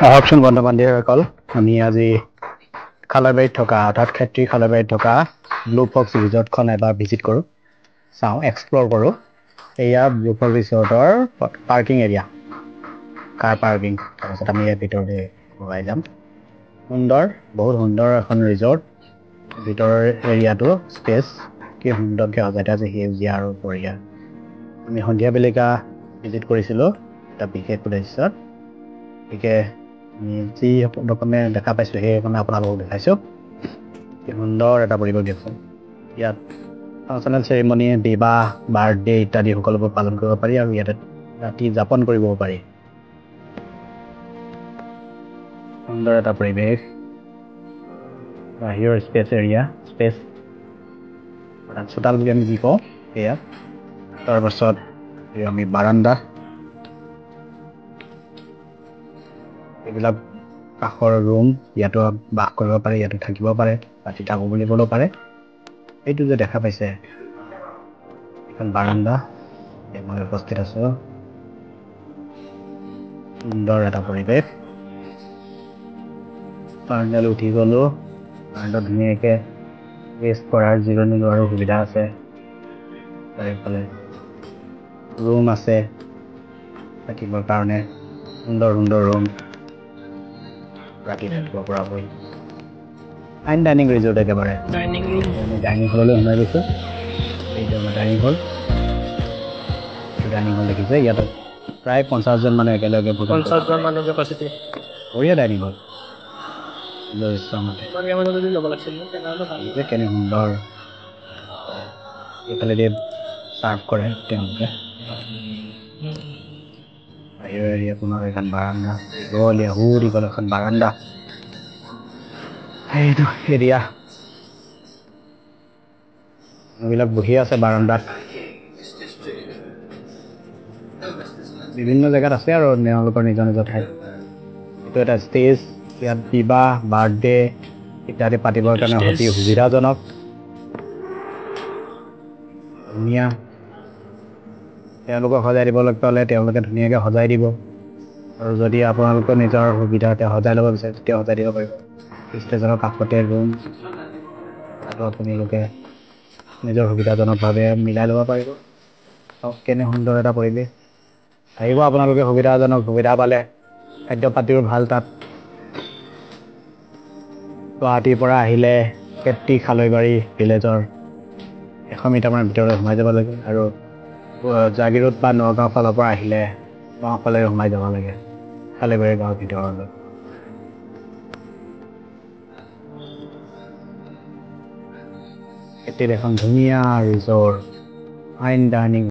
আহকচোন বন্ধু বান্ধৱীসকল, আমি আজি খালৈবাৰীত থকা অৰ্থাৎ ক্ষেত্ৰী খালৈবাৰীত থকা ব্লু ফক্স ৰিজৰ্টখন এবাৰ ভিজিট কৰোঁ, চাওঁ, এক্সপ্ল'ৰ কৰোঁ। এয়া ব্লু ফক্স ৰিজৰ্টৰ পাৰ্কিং এৰিয়া, কাৰ পাৰ্কিং। তাৰপিছত আমি ইয়াৰ ভিতৰলৈ সোমাই যাম। সুন্দৰ, বহুত সুন্দৰ এখন ৰিজৰ্ট। ভিতৰৰ এৰিয়াটো স্পেচ কি সুন্দৰকৈ সজাই থোৱা আছে, সেউজীয়া আৰু বঢ়িয়া। আমি সন্ধিয়া বেলিকা ভিজিট কৰিছিলোঁ এটা বিশেষ উদ্দেশ্যত, গতিকে যি ৰকমে দেখা পাইছোঁ সেইকাৰণে আপোনালোকক দেখাইছোঁ। কি সুন্দৰ এটা পৰিৱেশ দিয়কচোন। ইয়াত ফাংচনেল চেৰিমনি, বিবাহ, বাৰ্থডে ইত্যাদি সকলোবোৰ পালন কৰিব পাৰি আৰু ইয়াতে ৰাতি যাপন কৰিব পাৰি। সুন্দৰ এটা পৰিৱেশ, বাহিৰৰ স্পেচ এৰিয়া, স্পেচ চোতাল বুলি আমি যি কওঁ সেয়া। তাৰপাছত আমি বাৰান্দা, এইবিলাক কাষৰ ৰুম, ইয়াতো বাস কৰিব পাৰে, ইয়াতো থাকিব পাৰে, ৰাতি থাকোঁ বুলি ক'লেও পাৰে। এইটো যে দেখা পাইছে এখন বাৰান্দা, মই উপস্থিত আছোঁ। সুন্দৰ এটা পৰিৱেশ। বাৰান্দালৈ উঠি গ'লোঁ, বাৰান্দাত ধুনীয়াকৈ ৰেষ্ট কৰাৰ, জিৰণি লোৱাৰো সুবিধা আছে। চাৰিওফালে ৰুম আছে থাকিবৰ কাৰণে, সুন্দৰ সুন্দৰ ৰুম, ৰাতি থাকিব পৰাকৈ। ফাইন ডাইনিং ৰিজৰ্ট একেবাৰে। আমি ডাইনিং হললৈ সোমাই গৈছোঁ। এইটো আমাৰ ডাইনিং হল। এইটো ডাইনিং হল দেখিছে, ইয়াত প্ৰায় 50জন মানুহ একেলগে ভোজন কৰে। 50জন মানুহ কেপাচিটি। বঢ়িয়া ডাইনিং হল, কেনে সুন্দৰ। এইফালেদি চাৰ্ভ কৰে তেওঁলোকে। বাহিৰৰ এৰিয়া পুনৰ এখন বাৰান্দা, দীঘলীয়া সুদীঘল এখন বাৰান্দা। সেইটো এৰিয়া, মানুহবিলাক বহি আছে বাৰান্দাত। বিভিন্ন জেগাত আছে আৰু তেওঁলোকৰ নিজৰ নিজৰ ঠাইত। এইটো এটা ষ্টেজ, ইয়াত বিবাহ, বাৰ্থডে ইত্যাদি পাতিবৰ কাৰণে অতি সুবিধাজনক, ধুনীয়া। তেওঁলোকক সজাই দিবলৈ ক'লে তেওঁলোকে ধুনীয়াকৈ সজাই দিব, আৰু যদি আপোনালোকৰ নিজৰ সুবিধাতে সজাই ল'ব বিচাৰে তেতিয়া সজাই দিব পাৰিব। ষ্টেজৰ কাষতে ৰুম, তাতো আপোনালোকে নিজৰ সুবিধাজনকভাৱে মিলাই ল'ব পাৰিব। চাওক কেনে সুন্দৰ এটা পৰিৱেশ। আহিব আপোনালোকে সুবিধা পালে, খাদ্য পাতিও ভাল তাত। গুৱাহাটীৰ পৰা আহিলে ক্ষেত্ৰী খালৈবাৰী ভিলেজৰ 100 মিটাৰমান ভিতৰলৈ সোমাই যাব লাগে, আৰু জাগিৰোড বা নগাঁও ফালৰ পৰা আহিলে গাঁৱৰ ফালে সোমাই যাব লাগে খালৈবাৰী গাঁৱৰ ভিতৰলৈ। এটিত এখন ধুনীয়া ৰিজৰ্ট, ফাইন ডাইনিং